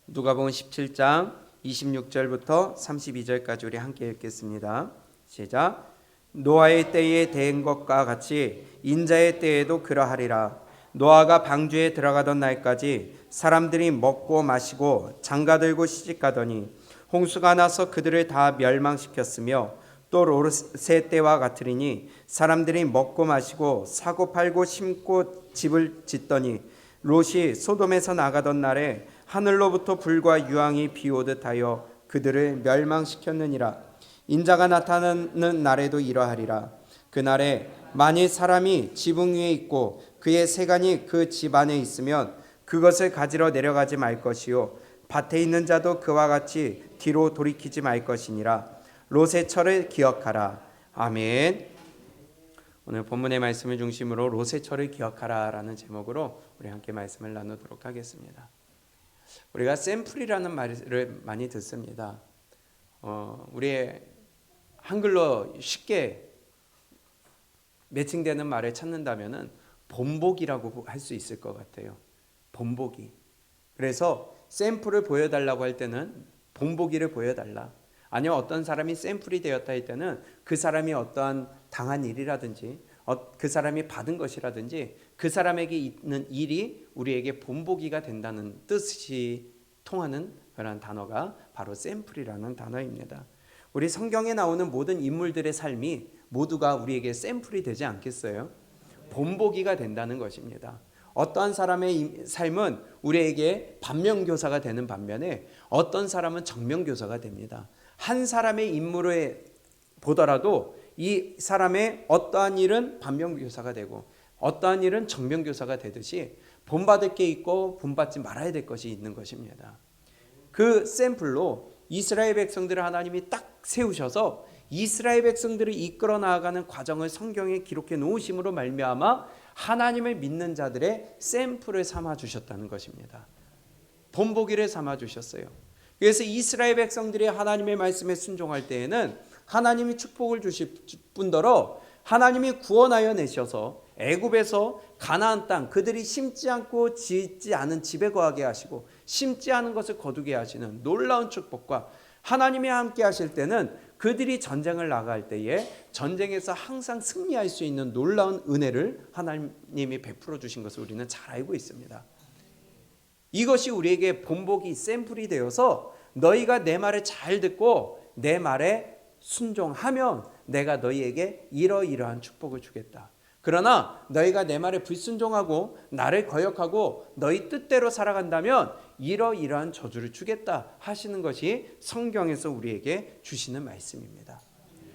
누가복음 17장 26절부터 32절까지 우리 함께 읽겠습니다. 시작. 노아의 때에 된 것과 같이 인자의 때에도 그러하리라. 노아가 방주에 들어가던 날까지 사람들이 먹고 마시고 장가들고 시집가더니 홍수가 나서 그들을 다 멸망시켰으며 또 롯의 때와 같으리니 사람들이 먹고 마시고 사고 팔고 심고 집을 짓더니 롯이 소돔에서 나가던 날에 하늘로부터 불과 유황이 비오듯 하여 그들을 멸망시켰느니라. 인자가 나타나는 날에도 이러하리라. 그날에 만일 사람이 지붕 위에 있고 그의 세간이 그 집 안에 있으면 그것을 가지러 내려가지 말 것이요 밭에 있는 자도 그와 같이 뒤로 돌이키지 말 것이니라. 롯의 철을 기억하라. 아멘. 오늘 본문의 말씀을 중심으로 롯의 철을 기억하라라는 제목으로 우리 함께 말씀을 나누도록 하겠습니다. 우리가 샘플이라는 말을 많이 듣습니다. 우리의 한글로 쉽게 매칭되는 말을 찾는다면은 본보기라고 할 수 있을 것 같아요. 본보기. 그래서 샘플을 보여달라고 할 때는 본보기를 보여달라. 아니면 어떤 사람이 샘플이 되었다 할 때는 그 사람이 어떠한 당한 일이라든지 그 사람이 받은 것이라든지 그 사람에게 있는 일이 우리에게 본보기가 된다는 뜻이 통하는 그런 단어가 바로 샘플이라는 단어입니다. 우리 성경에 나오는 모든 인물들의 삶이 모두가 우리에게 샘플이 되지 않겠어요? 본보기가 된다는 것입니다. 어떠한 사람의 삶은 우리에게 반면교사가 되는 반면에 어떤 사람은 정면교사가 됩니다. 한 사람의 인물을 보더라도 이 사람의 어떠한 일은 반면교사가 되고 어떠한 일은 정면교사가 되듯이 본받을 게 있고 본받지 말아야 될 것이 있는 것입니다. 그 샘플로 이스라엘 백성들을 하나님이 딱 세우셔서 이스라엘 백성들을 이끌어 나아가는 과정을 성경에 기록해 놓으심으로 말미암아 하나님을 믿는 자들의 샘플을 삼아 주셨다는 것입니다. 본보기를 삼아 주셨어요. 그래서 이스라엘 백성들이 하나님의 말씀에 순종할 때에는 하나님이 축복을 주실 뿐더러 하나님이 구원하여 내셔서 애굽에서 가나안 땅 그들이 심지 않고 짓지 않은 집에 거하게 하시고 심지 않은 것을 거두게 하시는 놀라운 축복과 하나님이 함께 하실 때는 그들이 전쟁을 나갈 때에 전쟁에서 항상 승리할 수 있는 놀라운 은혜를 하나님이 베풀어 주신 것을 우리는 잘 알고 있습니다. 이것이 우리에게 본보기 샘플이 되어서 너희가 내 말을 잘 듣고 내 말에 순종하면 내가 너희에게 이러이러한 축복을 주겠다. 그러나 너희가 내 말에 불순종하고 나를 거역하고 너희 뜻대로 살아간다면 이러이러한 저주를 주겠다 하시는 것이 성경에서 우리에게 주시는 말씀입니다.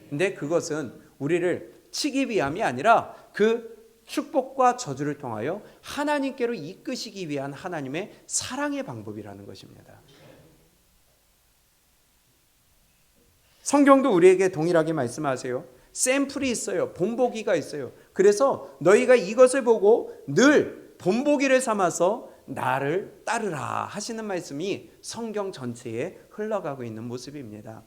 근데 그것은 우리를 치기 위함이 아니라 그 축복과 저주를 통하여 하나님께로 이끄시기 위한 하나님의 사랑의 방법이라는 것입니다. 성경도 우리에게 동일하게 말씀하세요. 샘플이 있어요. 본보기가 있어요. 그래서 너희가 이것을 보고 늘 본보기를 삼아서 나를 따르라 하시는 말씀이 성경 전체에 흘러가고 있는 모습입니다.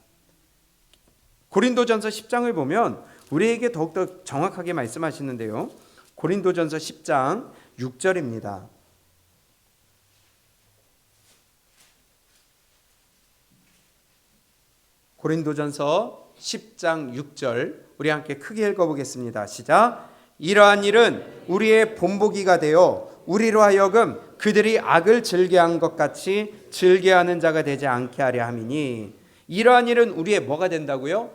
고린도전서 10장을 보면 우리에게 더욱더 정확하게 말씀하시는데요. 고린도전서 10장 6절입니다. 고린도전서 10장 6절 우리 함께 크게 읽어보겠습니다. 시작. 이러한 일은 우리의 본보기가 되어 우리로 하여금 그들이 악을 즐겨한 것 같이 즐겨하는 자가 되지 않게 하려 함이니. 이러한 일은 우리의 뭐가 된다고요?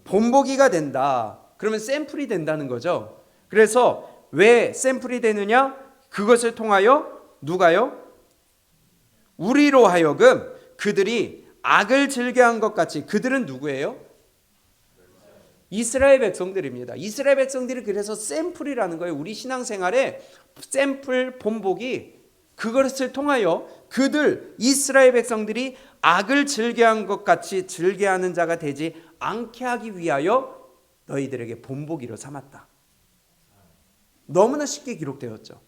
본보기가 된다. 그러면 샘플이 된다는 거죠. 그래서 왜 샘플이 되느냐? 그것을 통하여 누가요? 우리로 하여금 그들이 악을 즐겨한 것 같이. 그들은 누구예요? 이스라엘 백성들입니다. 이스라엘 백성들이 그래서 샘플이라는 거예요. 우리 신앙생활에 샘플 본보기 그것을 통하여 그들 이스라엘 백성들이 악을 즐겨한 것 같이 즐겨하는 자가 되지 않게 하기 위하여 너희들에게 본보기로 삼았다. 너무나 쉽게 기록되었죠.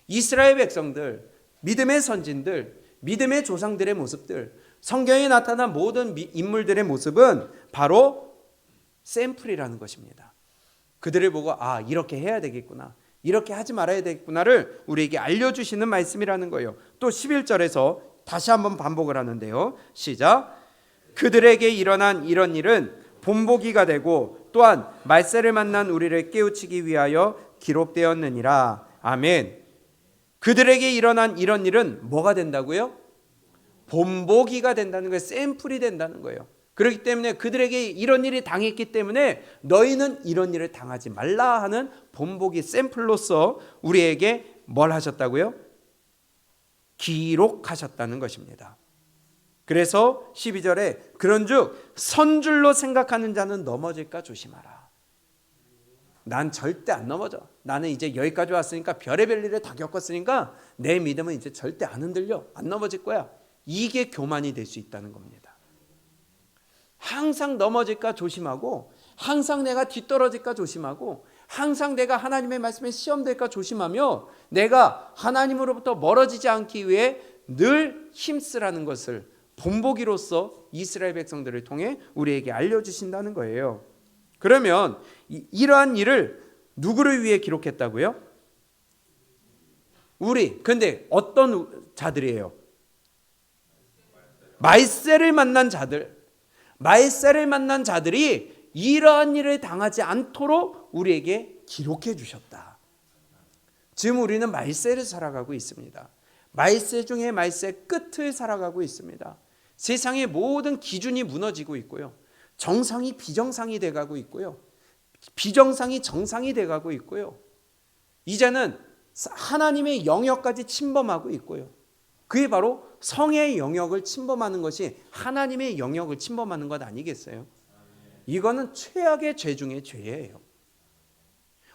이스라엘 백성들, 믿음의 선진들, 믿음의 조상들의 모습들, 성경에 나타난 모든 인물들의 모습은 바로 샘플이라는 것입니다. 그들을 보고 이렇게 해야 되겠구나, 이렇게 하지 말아야 되겠구나를 우리에게 알려주시는 말씀이라는 거예요. 또 11절에서 다시 한번 반복을 하는데요. 시작. 그들에게 일어난 이런 일은 본보기가 되고 또한 말세를 만난 우리를 깨우치기 위하여 기록되었느니라. 아멘. 그들에게 일어난 이런 일은 뭐가 된다고요? 본보기가 된다는 거예요. 샘플이 된다는 거예요. 그렇기 때문에 그들에게 이런 일이 당했기 때문에 너희는 이런 일을 당하지 말라 하는 본보기 샘플로서 우리에게 뭘 하셨다고요? 기록하셨다는 것입니다. 그래서 12절에 그런즉 선줄로 생각하는 자는 넘어질까 조심하라. 난 절대 안 넘어져. 나는 이제 여기까지 왔으니까 별의별 일을 다 겪었으니까 내 믿음은 이제 절대 안 흔들려. 안 넘어질 거야. 이게 교만이 될 수 있다는 겁니다. 항상 넘어질까 조심하고, 항상 내가 뒤떨어질까 조심하고, 항상 내가 하나님의 말씀에 시험될까 조심하며 내가 하나님으로부터 멀어지지 않기 위해 늘 힘쓰라는 것을 본보기로서 이스라엘 백성들을 통해 우리에게 알려주신다는 거예요. 그러면 이러한 일을 누구를 위해 기록했다고요? 우리. 근데 어떤 자들이에요? 말세를 만난 자들. 말세를 만난 자들이 이러한 일을 당하지 않도록 우리에게 기록해 주셨다. 지금 우리는 말세를 살아가고 있습니다. 말세 중에 말세 끝을 살아가고 있습니다. 세상의 모든 기준이 무너지고 있고요. 정상이 비정상이 돼가고 있고요. 비정상이 정상이 돼가고 있고요. 이제는 하나님의 영역까지 침범하고 있고요. 그게 바로 성의 영역을 침범하는 것이 하나님의 영역을 침범하는 것 아니겠어요? 이거는 최악의 죄 중에 죄예요.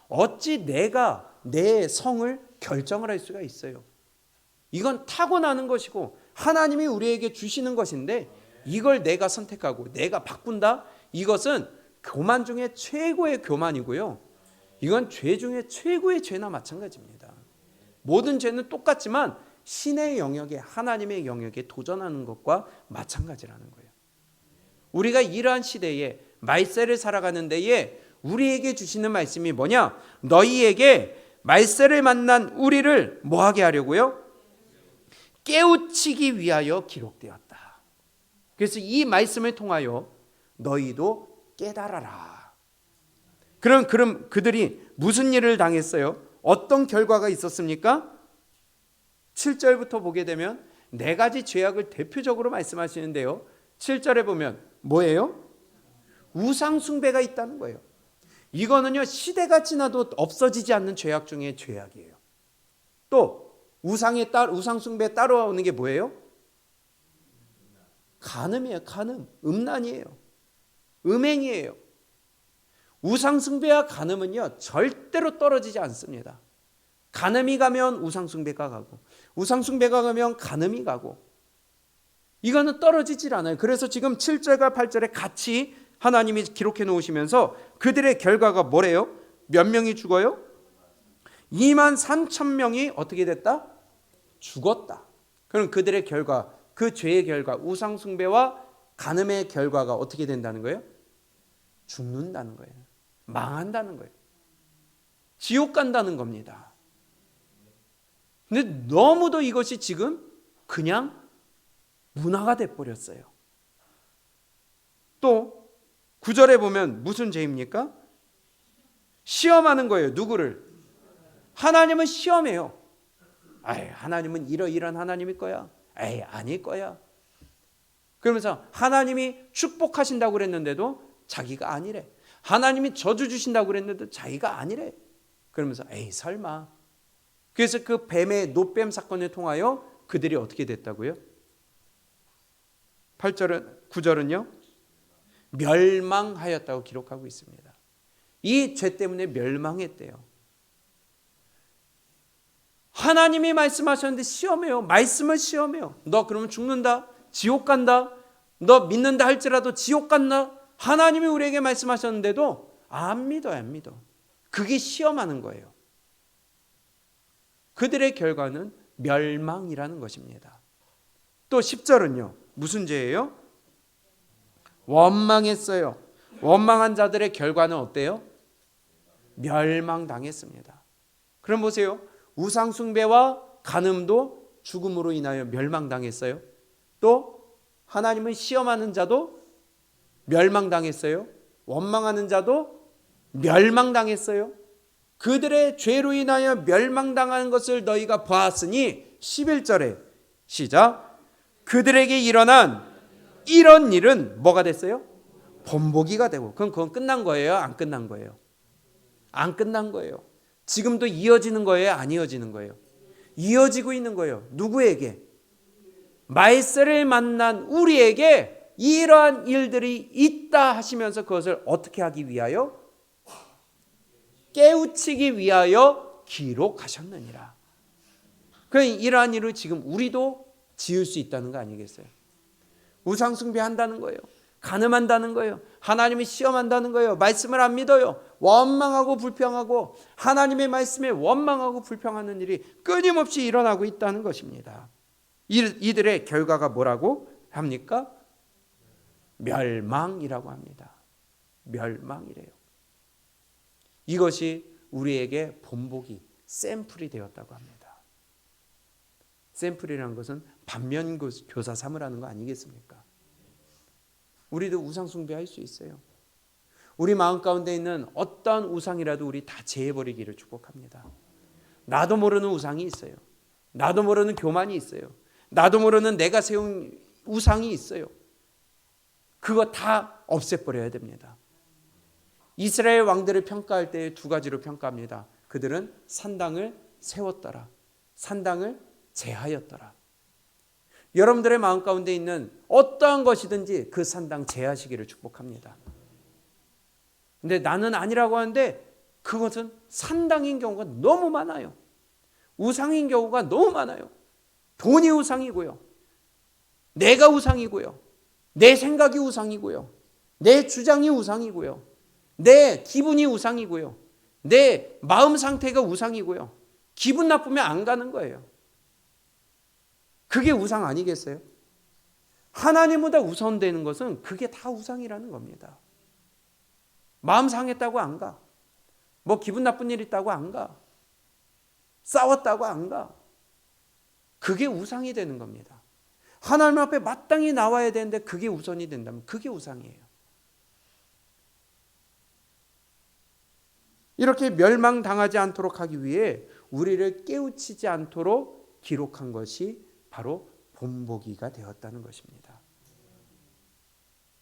어찌 내가 내 성을 결정을 할 수가 있어요? 이건 타고나는 것이고 하나님이 우리에게 주시는 것인데 이걸 내가 선택하고 내가 바꾼다? 이것은 교만 중에 최고의 교만이고요. 이건 죄 중에 최고의 죄나 마찬가지입니다. 모든 죄는 똑같지만 신의 영역에 하나님의 영역에 도전하는 것과 마찬가지라는 거예요. 우리가 이러한 시대에 말세를 살아가는 데에 우리에게 주시는 말씀이 뭐냐? 너희에게 말세를 만난 우리를 뭐하게 하려고요? 깨우치기 위하여 기록되었다. 그래서 이 말씀을 통하여 너희도 깨달아라. 그럼 그들이 무슨 일을 당했어요? 어떤 결과가 있었습니까? 7절부터 보게 되면 네 가지 죄악을 대표적으로 말씀하시는데요. 7절에 보면 뭐예요? 우상 숭배가 있다는 거예요. 이거는요, 시대가 지나도 없어지지 않는 죄악 중에 죄악이에요. 또 우상 숭배에 따라오는 게 뭐예요? 간음이에요. 간음, 음란이에요. 음행이에요. 우상 숭배와 간음은요, 절대로 떨어지지 않습니다. 간음이 가면 우상 숭배가 가고, 우상 숭배가 가면 간음이 가고, 이거는 떨어지질 않아요. 그래서 지금 7절과 8절에 같이 하나님이 기록해 놓으시면서 그들의 결과가 뭐래요? 몇 명이 죽어요? 23,000명이 어떻게 됐다? 죽었다. 그럼 그들의 결과, 그 죄의 결과, 우상 숭배와 간음의 결과가 어떻게 된다는 거예요? 죽는다는 거예요. 망한다는 거예요. 지옥 간다는 겁니다. 근데 너무도 이것이 지금 그냥 문화가 돼버렸어요. 또 9절에 보면 무슨 죄입니까? 시험하는 거예요. 누구를? 하나님은 시험해요. 아이, 하나님은 이러이러한 하나님일 거야. 에이, 아닐 거야. 그러면서 하나님이 축복하신다고 그랬는데도 자기가 아니래. 하나님이 저주 주신다고 그랬는데도 자기가 아니래. 그러면서 에이, 설마. 그래서 그 뱀의 노뱀 사건을 통하여 그들이 어떻게 됐다고요? 8절은 9절은요. 멸망하였다고 기록하고 있습니다. 이 죄 때문에 멸망했대요. 하나님이 말씀하셨는데 시험해요. 말씀을 시험해요. 너 그러면 죽는다. 지옥 간다. 너 믿는다 할지라도 지옥 간다. 하나님이 우리에게 말씀하셨는데도 안 믿어요. 안 믿어. 그게 시험하는 거예요. 그들의 결과는 멸망이라는 것입니다. 또 10절은요. 무슨 죄예요? 원망했어요. 원망한 자들의 결과는 어때요? 멸망당했습니다. 그럼 보세요. 우상 숭배와 간음도 죽음으로 인하여 멸망당했어요. 또 하나님은 시험하는 자도 멸망당했어요. 원망하는 자도 멸망당했어요. 그들의 죄로 인하여 멸망당하는 것을 너희가 보았으니 11절에 시작. 그들에게 일어난 이런 일은 뭐가 됐어요? 본보기가 되고. 그건 끝난 거예요? 안 끝난 거예요? 안 끝난 거예요. 지금도 이어지는 거예요? 안 이어지는 거예요? 이어지고 있는 거예요. 누구에게? 말세를 만난 우리에게 이러한 일들이 있다 하시면서 그것을 어떻게 하기 위하여? 깨우치기 위하여 기록하셨느니라. 그러니까 이러한 일을 지금 우리도 지을 수 있다는 거 아니겠어요? 우상 숭배한다는 거예요. 간음한다는 거예요. 하나님을 시험한다는 거예요. 말씀을 안 믿어요. 원망하고 불평하고 하나님의 말씀에 원망하고 불평하는 일이 끊임없이 일어나고 있다는 것입니다. 이들의 결과가 뭐라고 합니까? 멸망이라고 합니다. 멸망이래요. 이것이 우리에게 본보기, 샘플이 되었다고 합니다. 샘플이라는 것은 반면교사 삼으라는 거 아니겠습니까? 우리도 우상 숭배할 수 있어요. 우리 마음 가운데 있는 어떠한 우상이라도 우리 다 제해버리기를 축복합니다. 나도 모르는 우상이 있어요. 나도 모르는 교만이 있어요. 나도 모르는 내가 세운 우상이 있어요. 그거 다 없애버려야 됩니다. 이스라엘 왕들을 평가할 때 두 가지로 평가합니다. 그들은 산당을 세웠더라. 산당을 제하였더라. 여러분들의 마음 가운데 있는 어떠한 것이든지 그 산당 제하시기를 축복합니다. 근데 나는 아니라고 하는데 그것은 산당인 경우가 너무 많아요. 우상인 경우가 너무 많아요. 돈이 우상이고요. 내가 우상이고요. 내 생각이 우상이고요. 내 주장이 우상이고요. 내 기분이 우상이고요. 내 마음 상태가 우상이고요. 기분 나쁘면 안 가는 거예요. 그게 우상 아니겠어요? 하나님보다 우선되는 것은 그게 다 우상이라는 겁니다. 마음 상했다고 안 가. 뭐 기분 나쁜 일 있다고 안 가. 싸웠다고 안 가. 그게 우상이 되는 겁니다. 하나님 앞에 마땅히 나와야 되는데 그게 우선이 된다면 그게 우상이에요. 이렇게 멸망당하지 않도록 하기 위해 우리를 깨우치지 않도록 기록한 것이 바로 본보기가 되었다는 것입니다.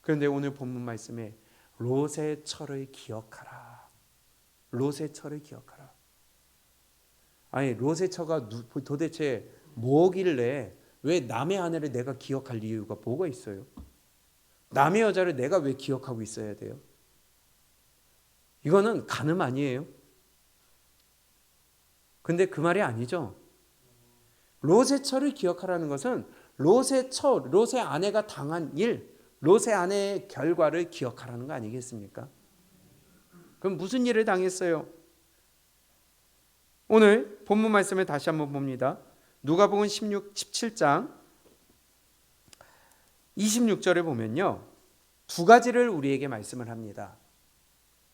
그런데 오늘 본문 말씀에 롯의 철을 기억하라. 롯의 철을 기억하라. 아니 롯의 처가 도대체 뭐길래 왜 남의 아내를 내가 기억할 이유가 뭐가 있어요? 남의 여자를 내가 왜 기억하고 있어야 돼요? 이거는 간음 아니에요? 근데 그 말이 아니죠. 롯의 처를 기억하라는 것은 롯의 아내가 당한 일, 롯의 아내의 결과를 기억하라는 거 아니겠습니까? 그럼 무슨 일을 당했어요? 오늘 본문 말씀을 다시 한번 봅니다. 누가복음 17장 26절에 보면요. 두 가지를 우리에게 말씀을 합니다.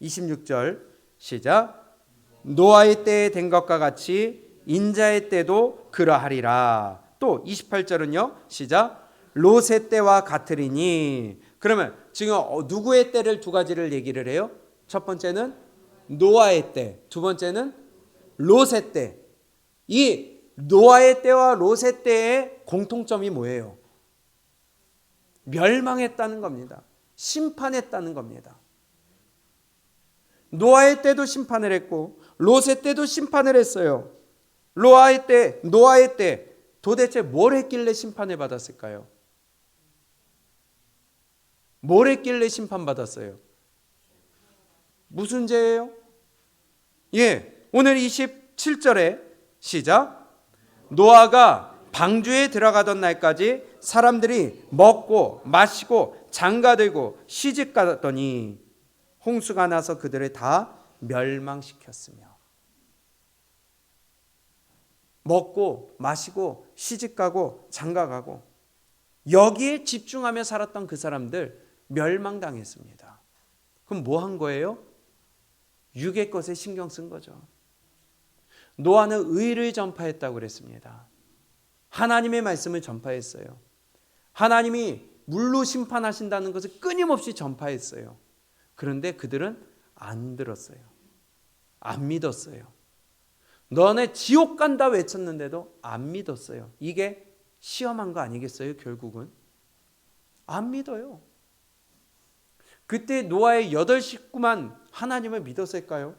26절 시작. 노아의 때에 된 것과 같이 인자의 때도 그러하리라. 또 28절은요. 시작. 롯의 때와 같으리니. 그러면 지금 누구의 때를 두 가지를 얘기를 해요? 첫 번째는 노아의 때, 두 번째는 롯의 때. 이 노아의 때와 롯의 때의 공통점이 뭐예요? 멸망했다는 겁니다. 심판했다는 겁니다. 노아의 때도 심판을 했고 롯의 때도 심판을 했어요. 노아의 때 도대체 뭘 했길래 심판을 받았을까요? 뭘 했길래 심판받았어요? 무슨 죄예요? 오늘 27절에 시작. 노아가 방주에 들어가던 날까지 사람들이 먹고 마시고 장가들고 시집가더니 홍수가 나서 그들을 다 멸망시켰으며. 먹고 마시고 시집가고 장가가고 여기에 집중하며 살았던 그 사람들 멸망당했습니다. 그럼 뭐 한 거예요? 육의 것에 신경 쓴 거죠. 노아는 의를 전파했다고 그랬습니다. 하나님의 말씀을 전파했어요. 하나님이 물로 심판하신다는 것을 끊임없이 전파했어요. 그런데 그들은 안 들었어요. 안 믿었어요. 너네 지옥 간다 외쳤는데도 안 믿었어요. 이게 시험한 거 아니겠어요? 결국은 안 믿어요. 그때 노아의 8 식구만 하나님을 믿었을까요?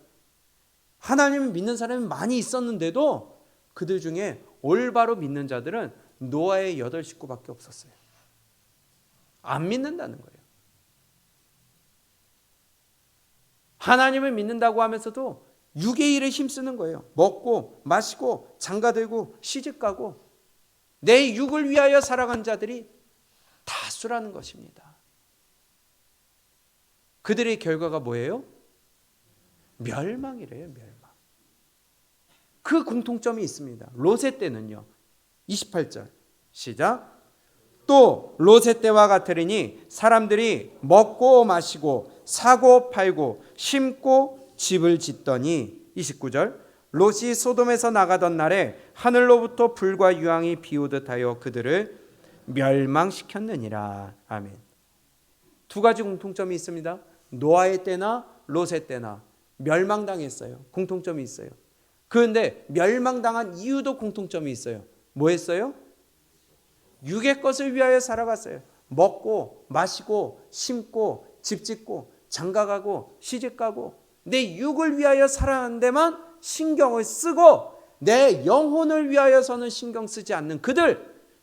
하나님을 믿는 사람이 많이 있었는데도 그들 중에 올바로 믿는 자들은 노아의 8 식구밖에 없었어요. 안 믿는다는 거예요. 하나님을 믿는다고 하면서도 육의 일에 힘쓰는 거예요. 먹고 마시고 장가들고 시집가고 내 육을 위하여 살아간 자들이 다수라는 것입니다. 그들의 결과가 뭐예요? 멸망이래요. 멸망. 그 공통점이 있습니다. 롯의 때는요. 28절 시작. 또 롯의 때와 같으리니 사람들이 먹고 마시고 사고 팔고 심고 집을 짓더니 29절 롯이 소돔에서 나가던 날에 하늘로부터 불과 유황이 비오듯 하여 그들을 멸망시켰느니라. 아멘. 두 가지 공통점이 있습니다. 노아의 때나 롯의 때나 멸망당했어요. 공통점이 있어요. 그런데 멸망당한 이유도 공통점이 있어요. 뭐 했어요? 육의 것을 위하여 살아갔어요. 먹고 마시고 심고 집 짓고 장가가고 시집가고 내 육을 위하여 살아가는 데만 신경을 쓰고 내 영혼을 위하여서는 신경 쓰지 않는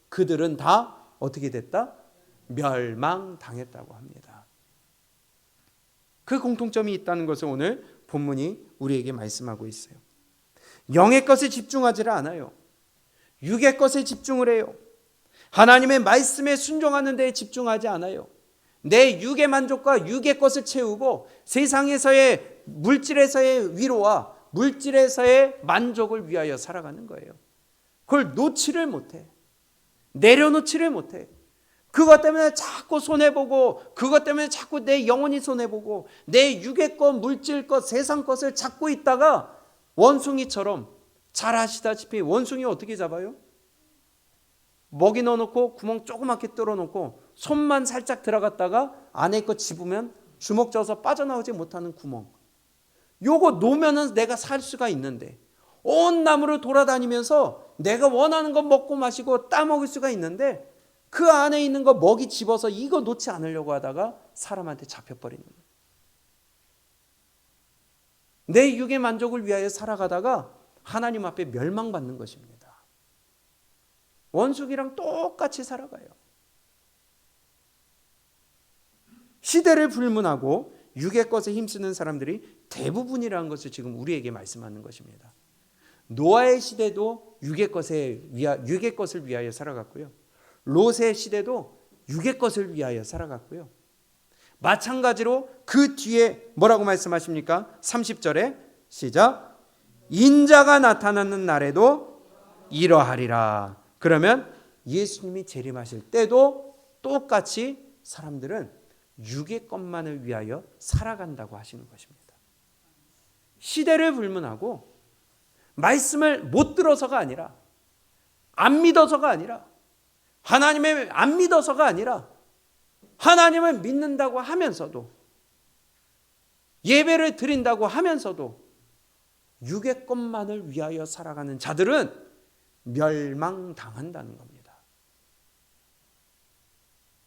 그들은 다 어떻게 됐다? 멸망당했다고 합니다. 그 공통점이 있다는 것을 오늘 본문이 우리에게 말씀하고 있어요. 영의 것에 집중하지 않아요. 육의 것에 집중을 해요. 하나님의 말씀에 순종하는 데에 집중하지 않아요. 내 육의 만족과 육의 것을 채우고 세상에서의 물질에서의 위로와 물질에서의 만족을 위하여 살아가는 거예요. 그걸 놓지를 못해. 내려놓지를 못해. 그것 때문에 자꾸 손해보고 그것 때문에 자꾸 내 영혼이 손해보고 내 육의 것, 물질 것, 세상 것을 잡고 있다가 원숭이처럼 잘 아시다시피 원숭이 어떻게 잡아요? 먹이 넣어놓고 구멍 조그맣게 뚫어놓고 손만 살짝 들어갔다가 안에 거 집으면 주먹 져서 빠져나오지 못하는 구멍. 요거 놓으면은 내가 살 수가 있는데 온 나무를 돌아다니면서 내가 원하는 거 먹고 마시고 따먹을 수가 있는데 그 안에 있는 거 먹이 집어서 이거 놓지 않으려고 하다가 사람한테 잡혀버리는 거예요. 내 육의 만족을 위하여 살아가다가 하나님 앞에 멸망받는 것입니다. 원숭이랑 똑같이 살아가요. 시대를 불문하고 육의 것에 힘쓰는 사람들이 대부분이라는 것을 지금 우리에게 말씀하는 것입니다. 노아의 시대도 육의 것을 위하여 살아갔고요. 롯의 시대도 육의 것을 위하여 살아갔고요. 마찬가지로 그 뒤에 뭐라고 말씀하십니까? 30절에 시작. 인자가 나타나는 날에도 이러하리라. 그러면 예수님이 재림하실 때도 똑같이 사람들은 육의 것만을 위하여 살아간다고 하시는 것입니다. 시대를 불문하고 말씀을 못 들어서가 아니라 안 믿어서가 아니라 하나님을 안 믿어서가 아니라 하나님을 믿는다고 하면서도 예배를 드린다고 하면서도 육의 것만을 위하여 살아가는 자들은 멸망당한다는 겁니다.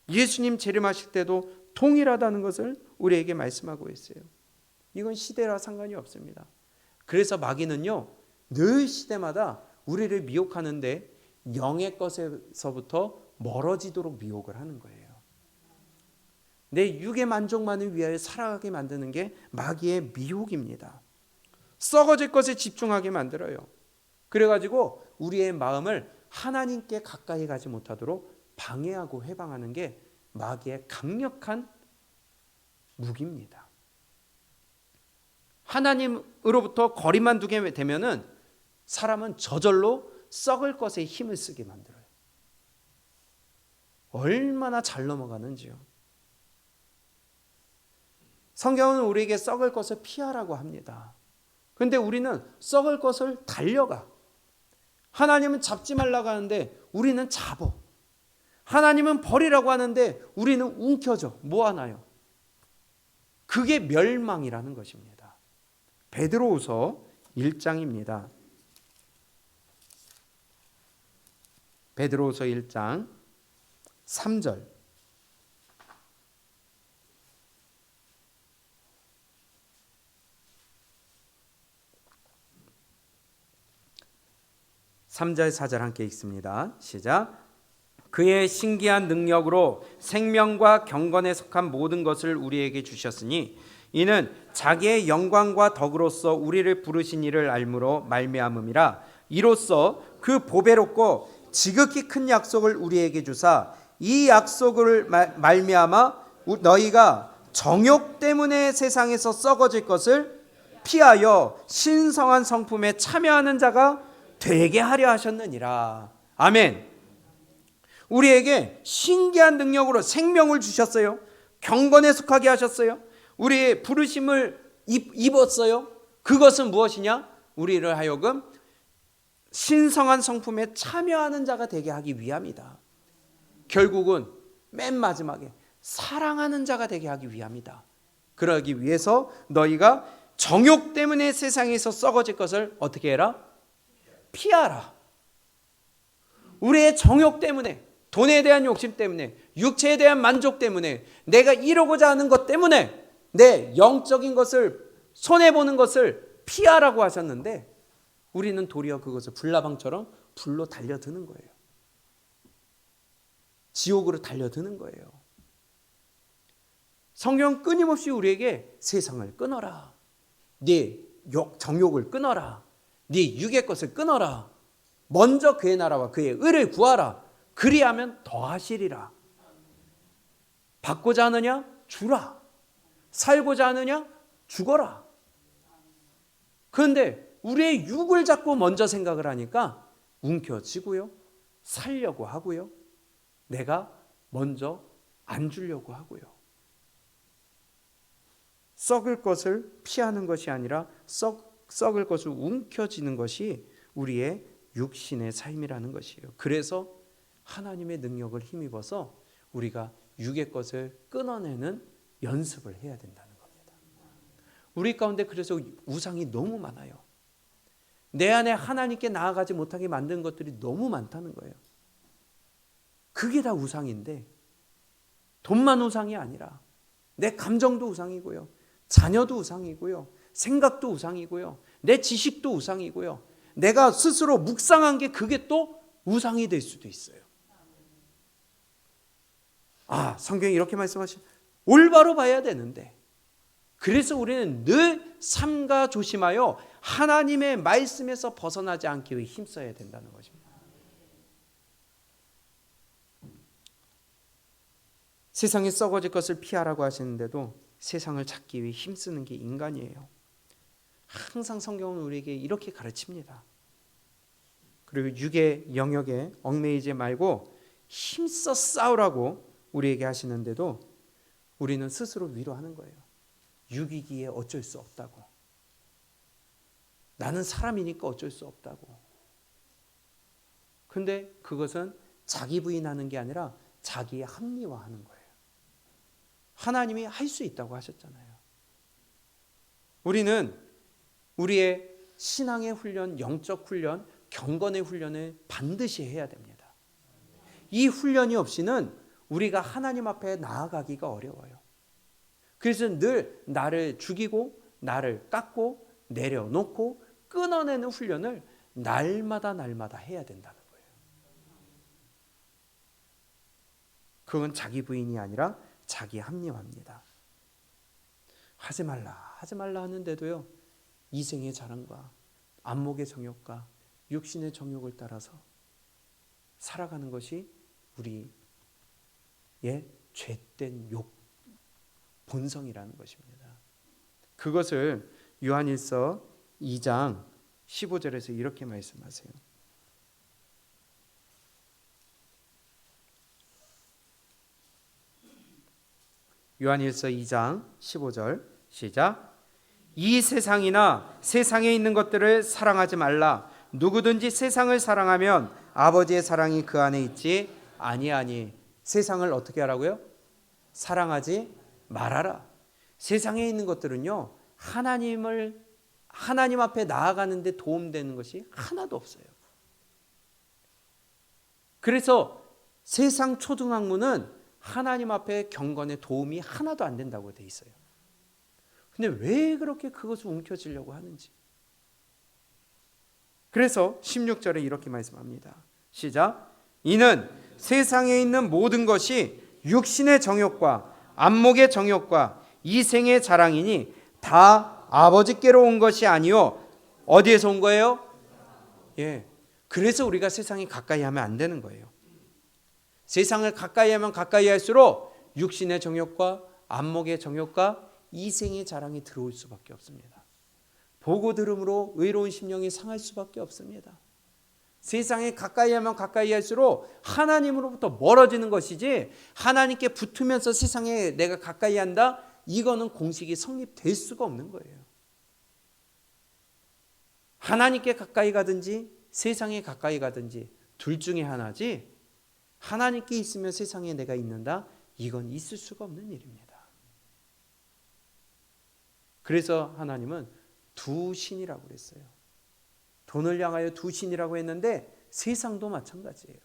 예수님 재림하실 때도 동일하다는 것을 우리에게 말씀하고 있어요. 이건 시대와 상관이 없습니다. 그래서 마귀는요, 늘 시대마다 우리를 미혹하는데 영의 것에서부터 멀어지도록 미혹을 하는 거예요. 내 육의 만족만을 위하여 살아가게 만드는 게 마귀의 미혹입니다. 썩어질 것에 집중하게 만들어요. 그래가지고 우리의 마음을 하나님께 가까이 가지 못하도록 방해하고 회방하는 게 마귀의 강력한 무기입니다. 하나님으로부터 거리만 두게 되면은 사람은 저절로 썩을 것에 힘을 쓰게 만들어요. 얼마나 잘 넘어가는지요. 성경은 우리에게 썩을 것을 피하라고 합니다. 그런데 우리는 썩을 것을 달려가. 하나님은 잡지 말라고 하는데 우리는 잡어. 하나님은 버리라고 하는데 우리는 움켜져. 뭐 하나요? 그게 멸망이라는 것입니다. 베드로후서 1장입니다. 베드로후서 1장 3절. (3절) (4절) 함께 읽습니다. 시작. 그의 신기한 능력으로 생명과 경건에 속한 모든 것을 우리에게 주셨으니 이는 자기의 영광과 덕으로서 우리를 부르신 이를 알므로 말미암음이라. 이로써 그 보배롭고 지극히 큰 약속을 우리에게 주사 이 약속을 말미암아 너희가 정욕 때문에 세상에서 썩어질 것을 피하여 신성한 성품에 참여하는 자가 되게 하려 하셨느니라. 아멘. 우리에게 신기한 능력으로 생명을 주셨어요. 경건에 속하게 하셨어요. 우리의 부르심을 입었어요. 그것은 무엇이냐? 우리를 하여금 신성한 성품에 참여하는 자가 되게 하기 위함이다. 결국은 맨 마지막에 사랑하는 자가 되게 하기 위함이다. 그러기 위해서 너희가 정욕 때문에 세상에서 썩어질 것을 어떻게 해라? 피하라. 우리의 정욕 때문에, 돈에 대한 욕심 때문에, 육체에 대한 만족 때문에, 내가 이루고자 하는 것 때문에 내 영적인 것을 손해보는 것을 피하라고 하셨는데 우리는 도리어 그것을 불나방처럼 불로 달려드는 거예요. 지옥으로 달려드는 거예요. 성경은 끊임없이 우리에게 세상을 끊어라, 네 정욕을 끊어라, 네 육의 것을 끊어라, 먼저 그의 나라와 그의 의를 구하라, 그리하면 더하시리라. 받고자 하느냐? 주라. 살고자 하느냐? 죽어라. 그런데 우리의 육을 자꾸 먼저 생각을 하니까 움켜쥐고요, 살려고 하고요, 내가 먼저 안 주려고 하고요. 썩을 것을 피하는 것이 아니라 썩을 것을 움켜쥐는 것이 우리의 육신의 삶이라는 것이에요. 그래서 하나님의 능력을 힘입어서 우리가 육의 것을 끊어내는 연습을 해야 된다는 겁니다. 우리 가운데 그래서 우상이 너무 많아요. 내 안에 하나님께 나아가지 못하게 만든 것들이 너무 많다는 거예요. 그게 다 우상인데, 돈만 우상이 아니라 내 감정도 우상이고요, 자녀도 우상이고요, 생각도 우상이고요, 내 지식도 우상이고요, 내가 스스로 묵상한 게 그게 또 우상이 될 수도 있어요. 성경이 이렇게 말씀하시죠. 올바로 봐야 되는데, 그래서 우리는 늘 삼가 조심하여 하나님의 말씀에서 벗어나지 않기 위해 힘써야 된다는 것입니다. 세상에 썩어질 것을 피하라고 하시는데도 세상을 찾기 위해 힘쓰는 게 인간이에요. 항상 성경은 우리에게 이렇게 가르칩니다. 그리고 육의 영역에 얽매이지 말고 힘써 싸우라고 우리에게 하시는데도 우리는 스스로 위로하는 거예요. 육이기에 어쩔 수 없다고. 나는 사람이니까 어쩔 수 없다고. 근데 그것은 자기 부인하는 게 아니라 자기의 합리화하는 거예요. 하나님이 할 수 있다고 하셨잖아요. 우리는 우리의 신앙의 훈련, 영적 훈련, 경건의 훈련을 반드시 해야 됩니다. 이 훈련이 없이는 우리가 하나님 앞에 나아가기가 어려워요. 그래서 늘 나를 죽이고 나를 깎고 내려놓고 끊어내는 훈련을 날마다 해야 된다는 거예요. 그건 자기 부인이 아니라 자기 합리화입니다. 하지 말라 하는데도요, 이생의 자랑과 안목의 정욕과 육신의 정욕을 따라서 살아가는 것이 우리의 죄된 본성이라는 것입니다. 그것을 요한일서 2장 15절에서 이렇게 말씀하세요. 요한일서 2장 15절 시작. 이 세상이나 세상에 있는 것들을 사랑하지 말라. 누구든지 세상을 사랑하면 아버지의 사랑이 그 안에 있지 아니하니. 세상을 어떻게 하라고요? 사랑하지 말아라. 세상에 있는 것들은요, 하나님 앞에 나아가는 데 도움되는 것이 하나도 없어요. 그래서 세상 초등학문은 하나님 앞에 경건에 도움이 하나도 안 된다고 돼 있어요. 근데 왜 그렇게 그것을 움켜쥐려고 하는지. 그래서 16절에 이렇게 말씀합니다. 시작. 이는 세상에 있는 모든 것이 육신의 정욕과 안목의 정욕과 이생의 자랑이니 다 아버지께로 온 것이 아니요. 어디에서 온 거예요? 예. 그래서 우리가 세상에 가까이 하면 안 되는 거예요. 세상을 가까이 하면 가까이 할수록 육신의 정욕과 안목의 정욕과 이생의 자랑이 들어올 수밖에 없습니다. 보고 들음으로 의로운 심령이 상할 수밖에 없습니다. 세상에 가까이 하면 가까이 할수록 하나님으로부터 멀어지는 것이지, 하나님께 붙으면서 세상에 내가 가까이 한다, 이거는 공식이 성립될 수가 없는 거예요. 하나님께 가까이 가든지 세상에 가까이 가든지 둘 중에 하나지, 하나님께 있으면 세상에 내가 있는다, 이건 있을 수가 없는 일입니다. 그래서 하나님은 두 신이라고 그랬어요. 돈을 향하여 두 신이라고 했는데 세상도 마찬가지예요.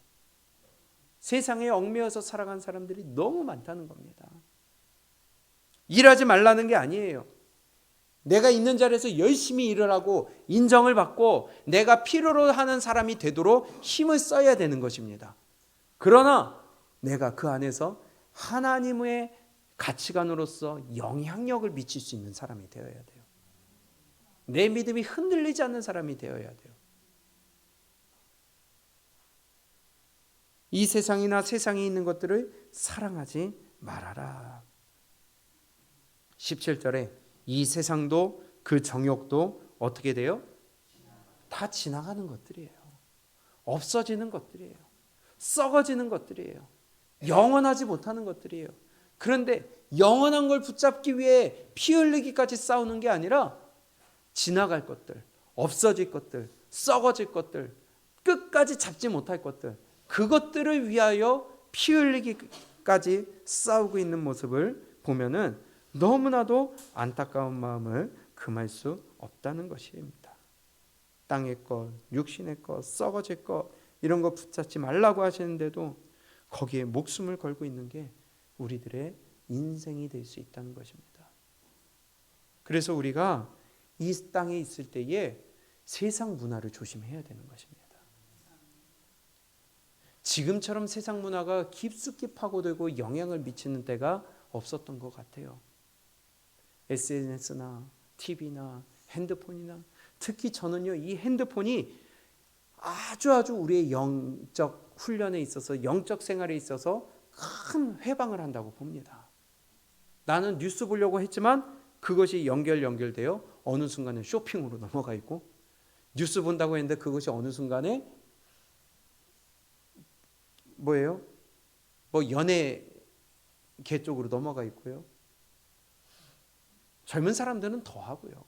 세상에 얽매여서 살아간 사람들이 너무 많다는 겁니다. 일하지 말라는 게 아니에요. 내가 있는 자리에서 열심히 일을 하고 인정을 받고 내가 필요로 하는 사람이 되도록 힘을 써야 되는 것입니다. 그러나 내가 그 안에서 하나님의 가치관으로서 영향력을 미칠 수 있는 사람이 되어야 돼요. 내 믿음이 흔들리지 않는 사람이 되어야 돼요. 이 세상이나 세상에 있는 것들을 사랑하지 말아라. 17절에 이 세상도 그 정욕도 어떻게 돼요? 다 지나가는 것들이에요. 없어지는 것들이에요. 썩어지는 것들이에요. 영원하지 못하는 것들이에요. 그런데 영원한 걸 붙잡기 위해 피 흘리기까지 싸우는 게 아니라 지나갈 것들, 없어질 것들, 썩어질 것들, 끝까지 잡지 못할 것들, 그것들을 위하여 피 흘리기까지 싸우고 있는 모습을 보면은 너무나도 안타까운 마음을 금할 수 없다는 것입니다. 땅의 것, 육신의 것, 썩어질 것, 이런 거 붙잡지 말라고 하시는데도 거기에 목숨을 걸고 있는 게 우리들의 인생이 될 수 있다는 것입니다. 그래서 우리가 이 땅에 있을 때에 세상 문화를 조심해야 되는 것입니다. 지금처럼 세상 문화가 깊숙이 파고들고 영향을 미치는 때가 없었던 것 같아요. SNS나 TV나 핸드폰이나, 특히 저는요, 이 핸드폰이 아주 우리의 영적 훈련에 있어서, 영적 생활에 있어서 큰 회방을 한다고 봅니다. 나는 뉴스 보려고 했지만 그것이 연결되어 어느 순간에 쇼핑으로 넘어가 있고, 뉴스 본다고 했는데 그것이 어느 순간에 뭐예요? 연예계 쪽으로 넘어가 있고요. 젊은 사람들은 더 하고요.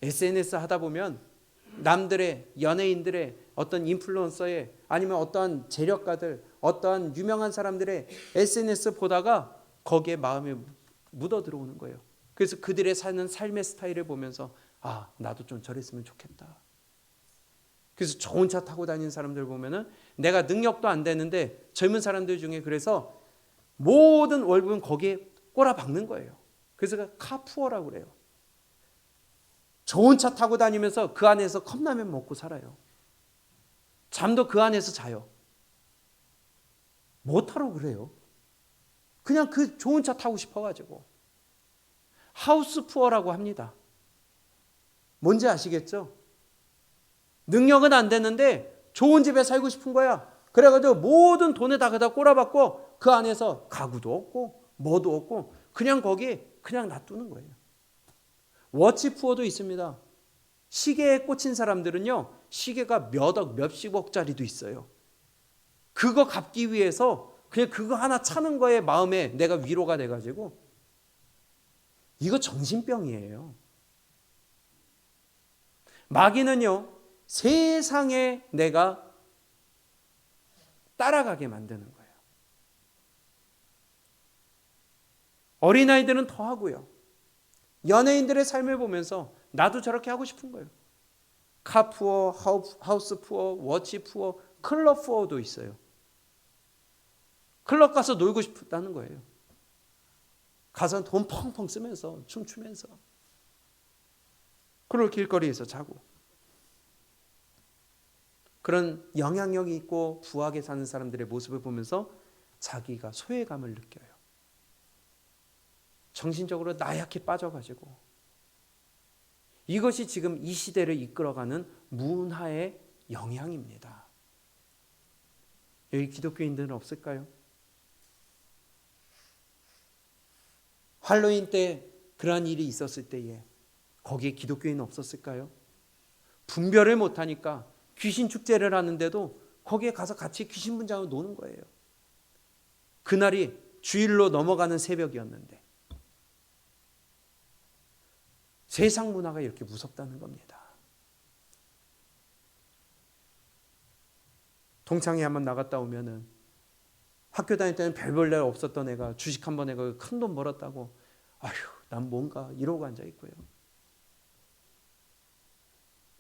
SNS 하다 보면 남들의, 연예인들의, 어떤 인플루언서의, 아니면 어떠한 재력가들, 어떠한 유명한 사람들의 SNS 보다가 거기에 마음이 묻어 들어오는 거예요. 그래서 그들의 사는 삶의 스타일을 보면서 나도 좀 저랬으면 좋겠다. 그래서 좋은 차 타고 다니는 사람들 보면은 내가 능력도 안 되는데, 젊은 사람들 중에 그래서 모든 월급은 거기에 꼬라박는 거예요. 그래서 카푸어라고 그래요. 좋은 차 타고 다니면서 그 안에서 컵라면 먹고 살아요. 잠도 그 안에서 자요. 뭐하러 그래요? 그냥 그 좋은 차 타고 싶어가지고. 하우스 푸어라고 합니다. 뭔지 아시겠죠? 능력은 안 되는데 좋은 집에 살고 싶은 거야. 그래가지고 모든 돈에 다 꼬라박고 그 안에서 가구도 없고 뭐도 없고 그냥 거기 그냥 놔두는 거예요. 워치 푸어도 있습니다. 시계에 꽂힌 사람들은요, 시계가 몇억 몇십억짜리도 있어요. 그거 갚기 위해서 그냥 그거 하나 차는 거에 마음에 내가 위로가 돼가지고, 이거 정신병이에요. 마귀는요, 세상에 내가 따라가게 만드는 거예요. 어린아이들은 더 하고요. 연예인들의 삶을 보면서 나도 저렇게 하고 싶은 거예요. 카 푸어, 하우스 푸어, 워치 푸어, 클럽 푸어도 있어요. 클럽 가서 놀고 싶다는 거예요. 가서 돈 펑펑 쓰면서 춤추면서 그리고 길거리에서 자고 그런 영향력이 있고 부하게 사는 사람들의 모습을 보면서 자기가 소외감을 느껴요. 정신적으로 나약해 빠져가지고 이것이 지금 이 시대를 이끌어가는 문화의 영향입니다. 여기 기독교인들은 없을까요? 할로윈 때 그러한 일이 있었을 때에 거기에 기독교인은 없었을까요? 분별을 못하니까 귀신 축제를 하는데도 거기에 가서 같이 귀신 분장하고 노는 거예요. 그날이 주일로 넘어가는 새벽이었는데 세상 문화가 이렇게 무섭다는 겁니다. 동창회 한번 나갔다 오면은 학교 다닐 때는 별 볼 일 없었던 애가 주식 한번 해가 큰 돈 벌었다고 아휴 난 뭔가 이러고 앉아 있고요.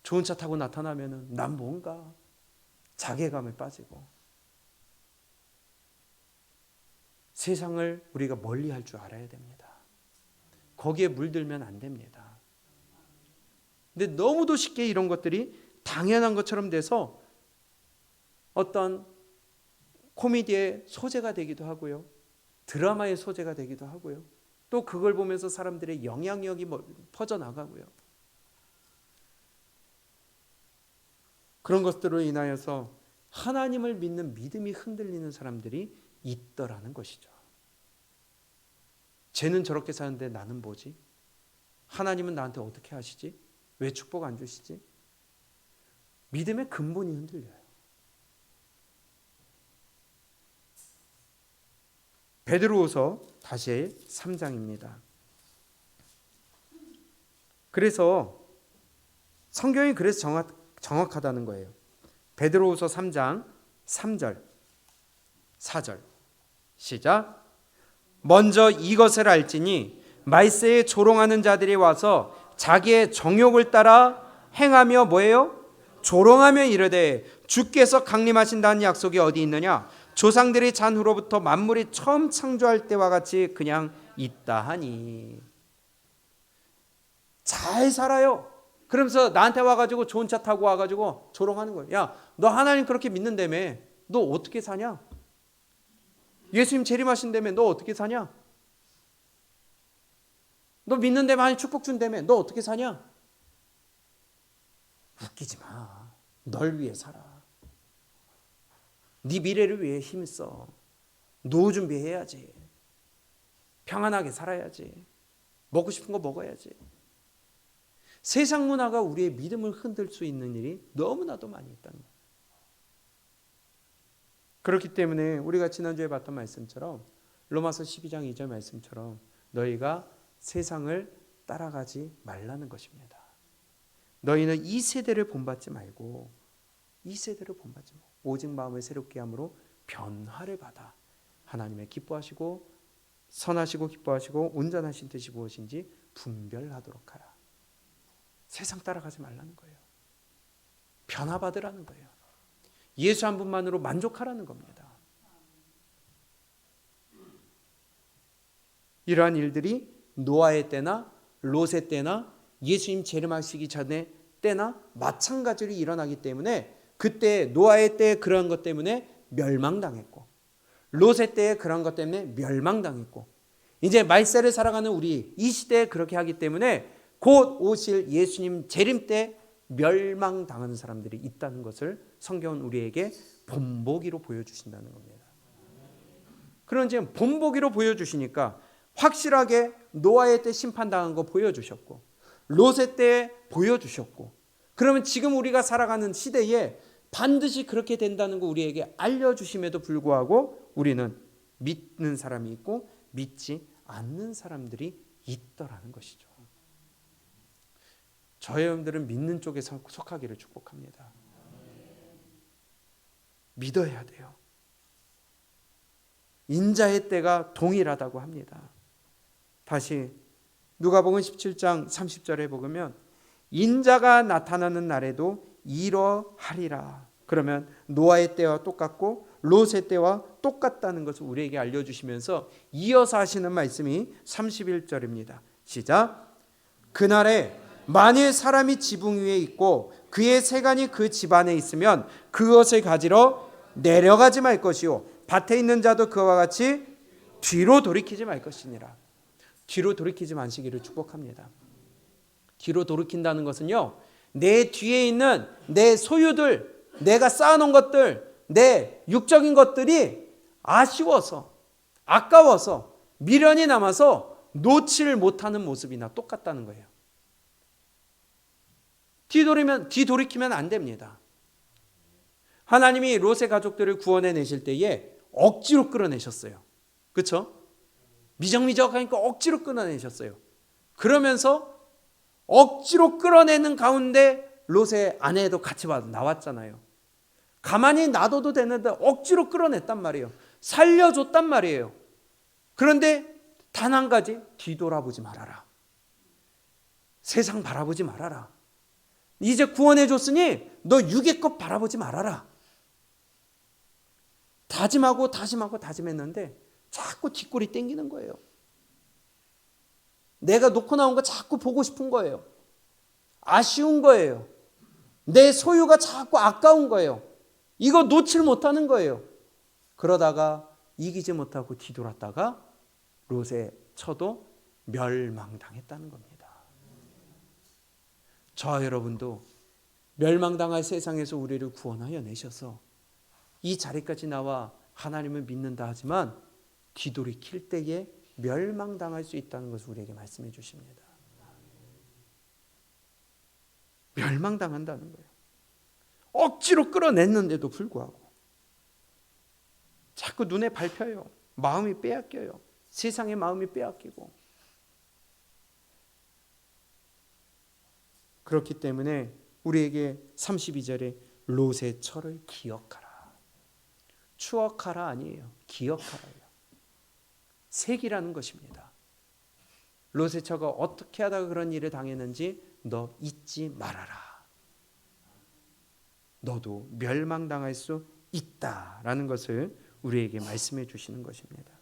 좋은 차 타고 나타나면은 난 뭔가 자괴감에 빠지고 세상을 우리가 멀리할 줄 알아야 됩니다. 거기에 물들면 안 됩니다. 근데 너무도 쉽게 이런 것들이 당연한 것처럼 돼서 어떤 코미디의 소재가 되기도 하고요. 드라마의 소재가 되기도 하고요. 또 그걸 보면서 사람들의 영향력이 퍼져나가고요. 그런 것들로 인하여서 하나님을 믿는 믿음이 흔들리는 사람들이 있더라는 것이죠. 쟤는 저렇게 사는데 나는 뭐지? 하나님은 나한테 어떻게 하시지? 왜 축복 안 주시지? 믿음의 근본이 흔들려요. 베드로후서 다시 3장입니다. 그래서 성경이 그래서 정확하다는 거예요. 베드로후서 3장 3절 4절 시작. 먼저 이것을 알지니 말세에 조롱하는 자들이 와서 자기의 정욕을 따라 행하며 뭐예요? 조롱하며 이르되 주께서 강림하신다는 약속이 어디 있느냐? 조상들이 잔 후로부터 만물이 처음 창조할 때와 같이 그냥 있다 하니. 잘 살아요. 그러면서 나한테 와가지고 좋은 차 타고 와가지고 조롱하는 거예요. 야, 너 하나님 그렇게 믿는다며? 너 어떻게 사냐? 예수님 재림하신다며? 너 어떻게 사냐? 너 믿는다며 하나님 축복 준다며? 너 어떻게 사냐? 웃기지 마. 널 위해 살아. 네 미래를 위해 힘써. 노후 준비해야지. 평안하게 살아야지. 먹고 싶은 거 먹어야지. 세상 문화가 우리의 믿음을 흔들 수 있는 일이 너무나도 많이 있다는 거예요. 그렇기 때문에 우리가 지난주에 봤던 말씀처럼 로마서 12장 2절 말씀처럼 너희가 세상을 따라가지 말라는 것입니다. 너희는 이 세대를 본받지 말고 오직 마음을 새롭게 함으로 변화를 받아 하나님의 기뻐하시고 선하시고 기뻐하시고 온전하신 뜻이 무엇인지 분별하도록 하라. 세상 따라가지 말라는 거예요. 변화받으라는 거예요. 예수 한 분만으로 만족하라는 겁니다. 이러한 일들이 노아의 때나 롯의 때나 예수님 재림하시기 전에 때나 마찬가지로 일어나기 때문에 그때 노아의 때에 그러한 것 때문에 멸망당했고 롯의 때에 그러한 것 때문에 멸망당했고 이제 말세를 살아가는 우리 이 시대에 그렇게 하기 때문에 곧 오실 예수님 재림 때 멸망당하는 사람들이 있다는 것을 성경은 우리에게 본보기로 보여주신다는 겁니다. 그런 지금 본보기로 보여주시니까 확실하게 노아의 때 심판당한 거 보여주셨고 롯의 때 보여주셨고 그러면 지금 우리가 살아가는 시대에 반드시 그렇게 된다는 거 우리에게 알려주심에도 불구하고 우리는 믿는 사람이 있고 믿지 않는 사람들이 있더라는 것이죠. 저희 여러분들은 믿는 쪽에 속하기를 축복합니다. 믿어야 돼요. 인자의 때가 동일하다고 합니다. 다시 누가복음 17장 30절에 보면 인자가 나타나는 날에도 이러하리라. 그러면 노아의 때와 똑같고 롯의 때와 똑같다는 것을 우리에게 알려주시면서 이어서 하시는 말씀이 31절입니다. 시작. 그날에 만일 사람이 지붕 위에 있고 그의 세간이 그 집 안에 있으면 그것을 가지러 내려가지 말 것이요 밭에 있는 자도 그와 같이 뒤로 돌이키지 말 것이니라. 뒤로 돌이키지 마시기를 축복합니다. 뒤로 돌이킨다는 것은요, 내 뒤에 있는 내 소유들, 내가 쌓아놓은 것들, 내 육적인 것들이 아쉬워서, 아까워서, 미련이 남아서 놓지를 못하는 모습이나 똑같다는 거예요. 뒤돌이키면 안 됩니다. 하나님이 롯의 가족들을 구원해 내실 때에 억지로 끌어내셨어요. 그렇죠? 미적미적하니까 억지로 끌어내셨어요. 그러면서 억지로 끌어내는 가운데 롯의 아내도 같이 나왔잖아요. 가만히 놔둬도 되는데 억지로 끌어냈단 말이에요. 살려줬단 말이에요. 그런데 단 한 가지, 뒤돌아보지 말아라. 세상 바라보지 말아라. 이제 구원해 줬으니 너 육의 것 바라보지 말아라. 다짐하고 다짐했는데 자꾸 뒷골이 땡기는 거예요. 내가 놓고 나온 거 자꾸 보고 싶은 거예요. 아쉬운 거예요. 내 소유가 자꾸 아까운 거예요. 이거 놓칠 못하는 거예요. 그러다가 이기지 못하고 뒤돌았다가 롯의 처도 멸망당했다는 겁니다. 저와 여러분도 멸망당할 세상에서 우리를 구원하여 내셔서 이 자리까지 나와 하나님을 믿는다 하지만 뒤돌이킬 때에 멸망당할 수 있다는 것을 우리에게 말씀해 주십니다. 멸망당한다는 거예요. 억지로 끌어냈는데도 불구하고 자꾸 눈에 밟혀요. 마음이 빼앗겨요. 세상의 마음이 빼앗기고. 그렇기 때문에 우리에게 32절에 롯의 처를 기억하라. 추억하라 아니에요. 기억하라예요. 새기라는 것입니다. 롯의 처가 어떻게 하다가 그런 일을 당했는지 너 잊지 말아라. 너도 멸망당할 수 있다라는 것을 우리에게 말씀해 주시는 것입니다.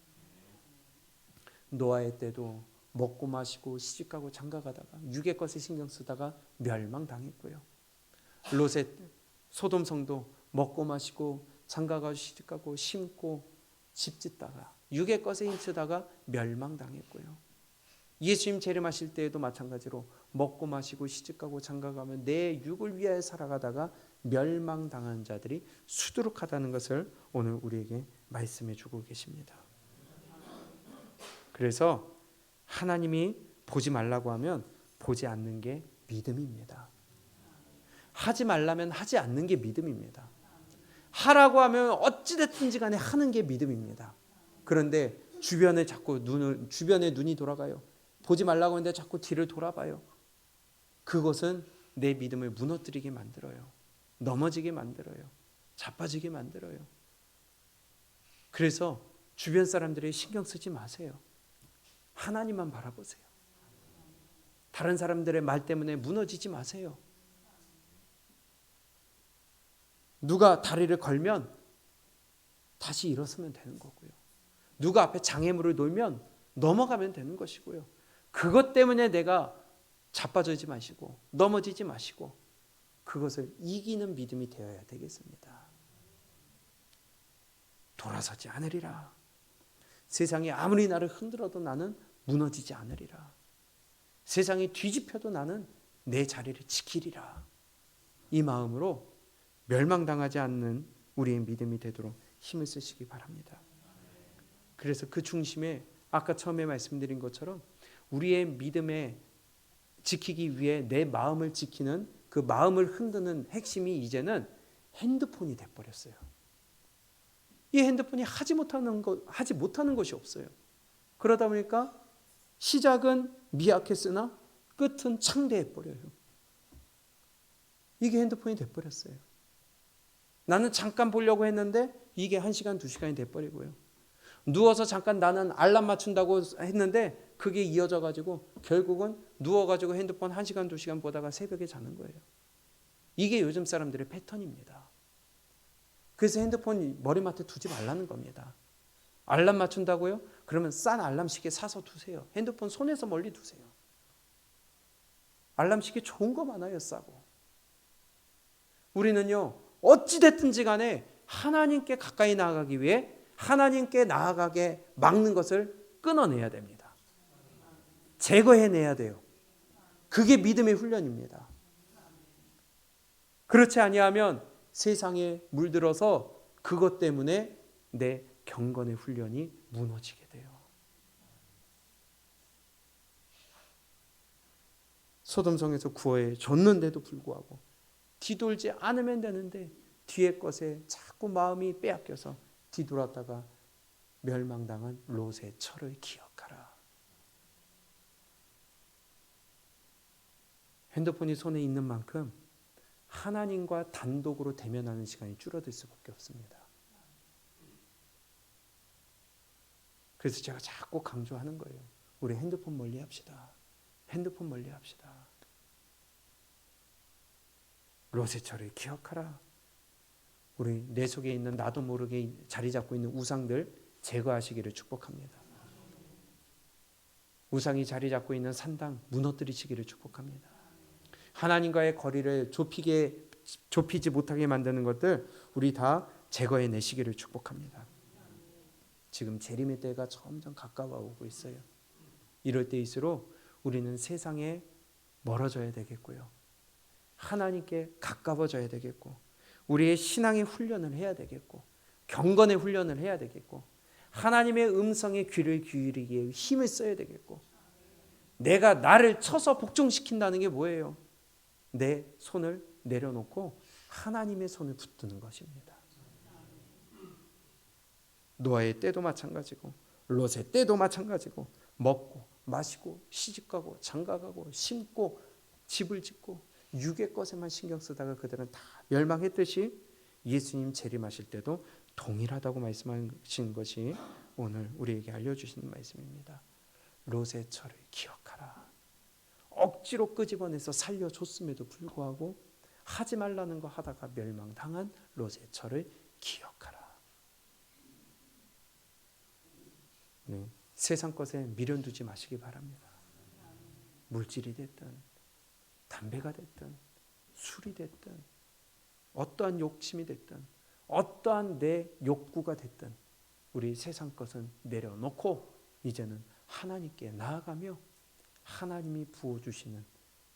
노아의 때도 먹고 마시고 시집가고 장가가다가 육의 것에 신경 쓰다가 멸망당했고요. 롯의 소돔성도 먹고 마시고 장가가고 시집가고 심고 집짓다가 육의 것에 힘쓰다가 멸망당했고요. 예수님 재림하실 때에도 마찬가지로 먹고 마시고 시집가고 장가가면 내 육을 위하여 살아가다가 멸망당한 자들이 수두룩하다는 것을 오늘 우리에게 말씀해 주고 계십니다. 그래서 하나님이 보지 말라고 하면 보지 않는 게 믿음입니다. 하지 말라면 하지 않는 게 믿음입니다. 하라고 하면 어찌됐든지 간에 하는 게 믿음입니다. 그런데 주변에 눈이 돌아가요. 보지 말라고 하는데 자꾸 뒤를 돌아봐요. 그것은 내 믿음을 무너뜨리게 만들어요. 넘어지게 만들어요. 자빠지게 만들어요. 그래서 주변 사람들이 신경 쓰지 마세요. 하나님만 바라보세요. 다른 사람들의 말 때문에 무너지지 마세요. 누가 다리를 걸면 다시 일어서면 되는 거고요. 누가 앞에 장애물을 놓으면 넘어가면 되는 것이고요. 그것 때문에 내가 자빠지지 마시고 넘어지지 마시고 그것을 이기는 믿음이 되어야 되겠습니다. 돌아서지 않으리라. 세상이 아무리 나를 흔들어도 나는 무너지지 않으리라. 세상이 뒤집혀도 나는 내 자리를 지키리라. 이 마음으로 멸망당하지 않는 우리의 믿음이 되도록 힘을 쓰시기 바랍니다. 그래서 그 중심에 아까 처음에 말씀드린 것처럼 우리의 믿음에 지키기 위해 내 마음을 지키는 그 마음을 흔드는 핵심이 이제는 핸드폰이 돼버렸어요. 이 핸드폰이 하지 못하는 것이 없어요. 그러다 보니까 시작은 미약했으나 끝은 창대해버려요. 이게 핸드폰이 돼버렸어요. 나는 잠깐 보려고 했는데 이게 1시간, 2시간이 돼버리고요. 누워서 잠깐 나는 알람 맞춘다고 했는데 그게 이어져 가지고 결국은 누워가지고 핸드폰 1시간, 2시간 보다가 새벽에 자는 거예요. 이게 요즘 사람들의 패턴입니다. 그래서 핸드폰 머리맡에 두지 말라는 겁니다. 알람 맞춘다고요? 그러면 싼 알람 시계 사서 두세요. 핸드폰 손에서 멀리 두세요. 알람 시계 좋은 거 많아요, 싸고. 우리는요, 어찌됐든지 간에 하나님께 가까이 나아가기 위해 하나님께 나아가게 막는 것을 끊어내야 됩니다. 제거해내야 돼요. 그게 믿음의 훈련입니다. 그렇지 아니하면 세상에 물들어서 그것 때문에 내 경건의 훈련이 무너지게 돼요. 소돔성에서 구원해 줬는데도 불구하고 뒤돌지 않으면 되는데 뒤에 것에 자꾸 마음이 빼앗겨서 뒤돌았다가 멸망당한 롯의 철을 기억하라. 핸드폰이 손에 있는 만큼 하나님과 단독으로 대면하는 시간이 줄어들 수밖에 없습니다. 그래서 제가 자꾸 강조하는 거예요. 우리 핸드폰 멀리 합시다. 핸드폰 멀리 합시다. 롯의 철을 기억하라. 우리 내 속에 있는 나도 모르게 자리 잡고 있는 우상들 제거하시기를 축복합니다. 우상이 자리 잡고 있는 산당 무너뜨리시기를 축복합니다. 하나님과의 거리를 좁히지 못하게 만드는 것들 우리 다 제거해 내시기를 축복합니다. 지금 재림의 때가 점점 가까워오고 있어요. 이럴 때일수록 우리는 세상에 멀어져야 되겠고요. 하나님께 가까워져야 되겠고 우리의 신앙의 훈련을 해야 되겠고 경건의 훈련을 해야 되겠고 하나님의 음성에 귀를 기울이기에 힘을 써야 되겠고 내가 나를 쳐서 복종시킨다는 게 뭐예요? 내 손을 내려놓고 하나님의 손을 붙드는 것입니다. 노아의 때도 마찬가지고 롯의 때도 마찬가지고 먹고 마시고 시집가고 장가가고 심고 집을 짓고 육의 것에만 신경 쓰다가 그들은 다 멸망했듯이 예수님 재림하실 때도 동일하다고 말씀하신 것이 오늘 우리에게 알려주시는 말씀입니다. 롯의 철을 기억하라. 억지로 끄집어내서 살려줬음에도 불구하고 하지 말라는 거 하다가 멸망당한 롯의 철을 기억하라. 네, 세상 것에 미련 두지 마시기 바랍니다. 물질이 됐든 담배가 됐든 술이 됐든 어떠한 욕심이 됐든 어떠한 내 욕구가 됐든 우리 세상 것은 내려놓고 이제는 하나님께 나아가며 하나님이 부어주시는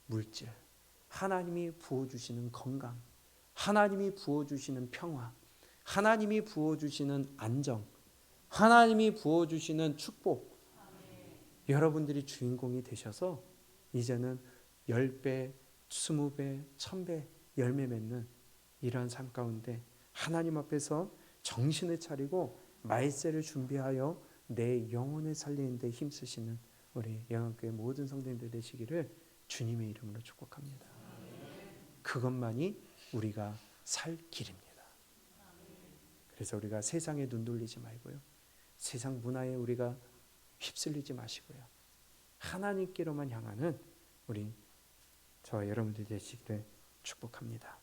물질, 하나님이 부어주시는 건강, 하나님이 부어주시는 평화, 하나님이 부어주시는 안정, 하나님이 부어주시는 축복, 여러분들이 주인공이 되셔서 이제는 10배, 20배, 1000배 열매 맺는 이러한 삶 가운데 하나님 앞에서 정신을 차리고 말세를 준비하여 내 영혼을 살리는 데 힘쓰시는 우리 영안교회 모든 성도님들 되시기를 주님의 이름으로 축복합니다. 그것만이 우리가 살 길입니다. 그래서 우리가 세상에 눈 돌리지 말고요. 세상 문화에 우리가 휩쓸리지 마시고요. 하나님께로만 향하는 우리 저와 여러분들 되시기를 축복합니다.